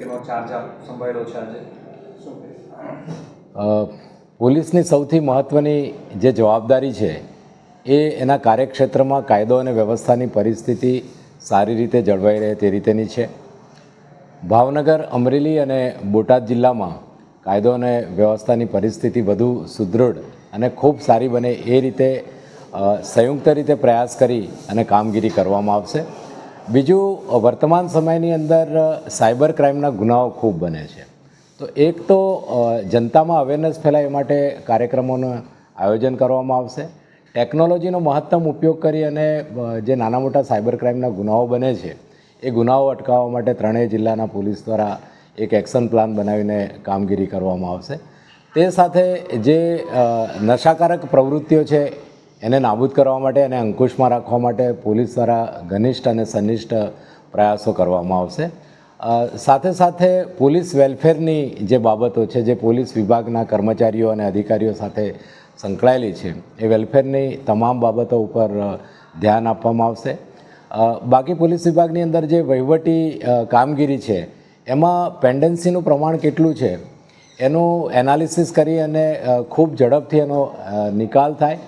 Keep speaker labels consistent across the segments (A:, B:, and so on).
A: તરીકેનો ચાર્જ આપ સંભાળ્યો છે આજે, શું
B: પોલીસની સૌથી મહત્ત્વની જે જવાબદારી છે એ એના કાર્યક્ષેત્રમાં કાયદો અને વ્યવસ્થાની પરિસ્થિતિ સારી રીતે જળવાઈ રહે તે રીતેની છે. ભાવનગર, અમરેલી અને બોટાદ જિલ્લામાં કાયદો અને વ્યવસ્થાની પરિસ્થિતિ વધુ સુદૃઢ અને ખૂબ સારી બને એ રીતે સંયુક્ત રીતે પ્રયાસ કરી અને કામગીરી કરવામાં આવશે. બીજું, વર્તમાન સમયની અંદર સાયબર ક્રાઇમના ગુનાઓ ખૂબ બને છે. તો એક તો જનતામાં અવેરનેસ ફેલાય એ માટે કાર્યક્રમોનું આયોજન કરવામાં આવશે. ટેકનોલોજીનો મહત્તમ ઉપયોગ કરી અને જે નાના મોટા સાયબર ક્રાઇમના ગુનાઓ બને છે એ ગુનાઓ અટકાવવા માટે ત્રણેય જિલ્લાના પોલીસ દ્વારા એક એક્શન પ્લાન બનાવીને કામગીરી કરવામાં આવશે. તે સાથે જે નશાકારક પ્રવૃત્તિઓ છે એને નાબૂદ કરવા માટે અને અંકુશમાં રાખવા માટે પોલીસ દ્વારા ઘનિષ્ઠ અને સનિષ્ઠ પ્રયાસો કરવામાં આવશે. સાથે સાથે પોલીસ વેલફેરની જે બાબતો છે, જે પોલીસ વિભાગના કર્મચારીઓ અને અધિકારીઓ સાથે સંકળાયેલી છે, એ વેલફેરની તમામ બાબતો ઉપર ધ્યાન આપવામાં આવશે. બાકી પોલીસ વિભાગની અંદર જે વહીવટી કામગીરી છે એમાં પેન્ડન્સીનું પ્રમાણ કેટલું છે એનું એનાલિસિસ કરી અને ખૂબ ઝડપથી એનો નિકાલ થાય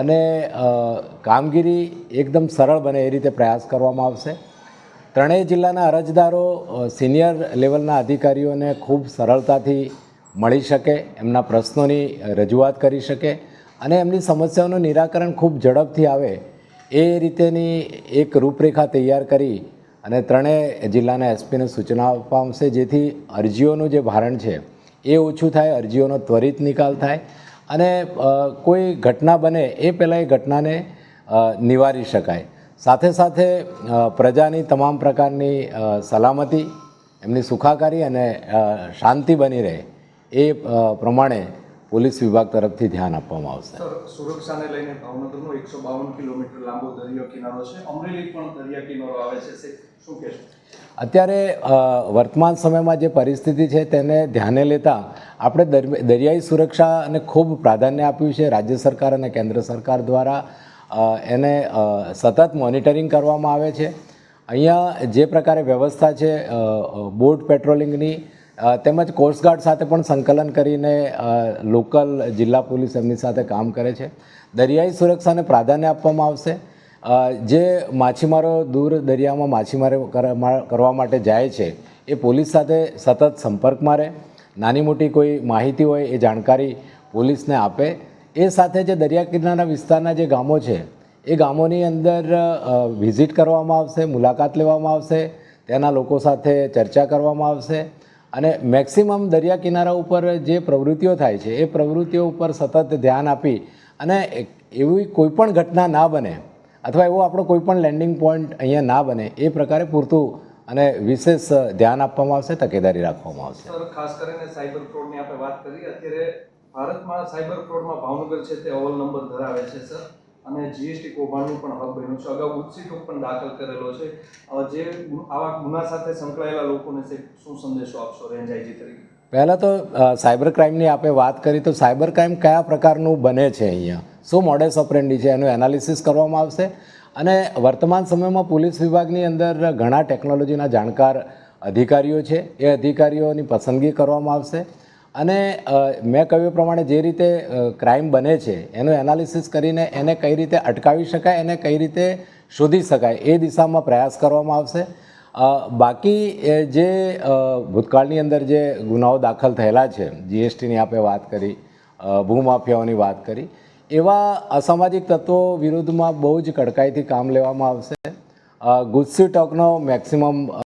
B: અને કામગીરી એકદમ સરળ બને એ રીતે પ્રયાસ કરવામાં આવશે. ત્રણેય જિલ્લાના અરજદારો સિનિયર લેવલના અધિકારીઓને ખૂબ સરળતાથી મળી શકે, એમના પ્રશ્નોની રજૂઆત કરી શકે અને એમની સમસ્યાઓનું નિરાકરણ ખૂબ ઝડપથી આવે એ રીતેની એક રૂપરેખા તૈયાર કરી અને ત્રણેય જિલ્લાના એસપીને સૂચના આપવામાં આવશે, જેથી અરજીઓનું જે ભારણ છે એ ઓછું થાય, અરજીઓનો ત્વરિત નિકાલ થાય અને કોઈ ઘટના બને એ પહેલાં એ ઘટનાને નિવારી શકાય. સાથે સાથે પ્રજાની તમામ પ્રકારની સલામતી, એમની સુખાકારી અને શાંતિ બની રહે એ પ્રમાણે પોલીસ વિભાગ તરફથી ધ્યાન આપવામાં આવશે.
A: સર, સુરક્ષાને લઈને ભાવનગરનો 152 કિલોમીટર લાંબો દરિયો કિનારો છે, અમરેલી પણ દરિયા કિનારો આવે છે, શું કહેશો?
B: અત્યારે વર્તમાન સમયમાં જે પરિસ્થિતિ છે તેને ધ્યાને લેતા આપણે દરિયાઈ સુરક્ષાને ખૂબ પ્રાધાન્ય આપ્યું છે. રાજ્ય સરકાર અને કેન્દ્ર સરકાર દ્વારા એને સતત મોનિટરિંગ કરવામાં આવે છે. અહીંયા જે પ્રકારે વ્યવસ્થા છે બોટ પેટ્રોલિંગની તેમજ કોસ્ટગાર્ડ સાથે પણ સંકલન કરીને લોકલ જિલ્લા પોલીસ એમની સાથે કામ કરે છે. દરિયાઈ સુરક્ષાને પ્રાધાન્ય આપવામાં આવશે. જે માછીમારો દૂર દરિયામાં માછીમારી કરવા માટે જાય છે એ પોલીસ સાથે સતત સંપર્કમાં રહે, નાની મોટી કોઈ માહિતી હોય એ જાણકારી પોલીસને આપે. એ સાથે જે દરિયા કિનારા વિસ્તારના જે ગામો છે એ ગામોની અંદર વિઝિટ કરવામાં આવશે, મુલાકાત લેવામાં આવશે, ત્યાંના લોકો સાથે ચર્ચા કરવામાં આવશે અને મેક્સિમમ દરિયા કિનારા ઉપર જે પ્રવૃત્તિઓ થાય છે એ પ્રવૃત્તિઓ ઉપર સતત ધ્યાન આપી અને એવી કોઈપણ ઘટના ના બને અથવા એવો આપણો કોઈપણ લેન્ડિંગ પોઈન્ટ અહીંયા ના બને એ પ્રકારે પૂરતું અને વિશેષ ધ્યાન આપવામાં આવશે, તકેદારી રાખવામાં આવશે.
A: સર, ખાસ કરીને સાયબર ફ્રોડની આપણે વાત કરીએ, અત્યારે ભારતમાં સાયબર ફ્રોડમાં ભાવનગર છે તે અવ્વલ નંબર ધરાવે છે સર, અને જીએસટી કૌભાંડનું પણ હબ બન્યું છે. અગાઉ ગુજસીટો પણ દાખલ કરેલો છે. જે આવા ગુના સાથે સંકળાયેલા લોકોને શું સંદેશો આપશો રેન્જ આઈજી તરીકે?
B: પહેલાં તો સાયબર ક્રાઇમની આપણે વાત કરી તો સાયબર ક્રાઇમ કયા પ્રકારનું બને છે, અહીંયા શું મોડેસ ઓપરેન્ડી છે એનું એનાલિસિસ કરવામાં આવશે અને વર્તમાન સમયમાં પોલીસ વિભાગની અંદર ઘણા ટેકનોલોજીના જાણકાર અધિકારીઓ છે એ અધિકારીઓની પસંદગી કરવામાં આવશે અને મેં કહ્યું એ પ્રમાણે જે રીતે ક્રાઇમ બને છે એનું એનાલિસિસ કરીને એને કઈ રીતે અટકાવી શકાય, એને કઈ રીતે શોધી શકાય એ દિશામાં પ્રયાસ કરવામાં આવશે. બાકી જે ભૂતકાળની અંદર જે ગુનાઓ દાખલ થયેલા છે, જીએસટીની આપણે વાત કરી, ભૂમાફિયાઓની વાત કરી, એવા અસામાજિક તત્વો વિરુદ્ધમાં બહુ જ કડકાઈથી કામ લેવામાં આવશે. ગુજસી ટોકનો મેક્સિમમ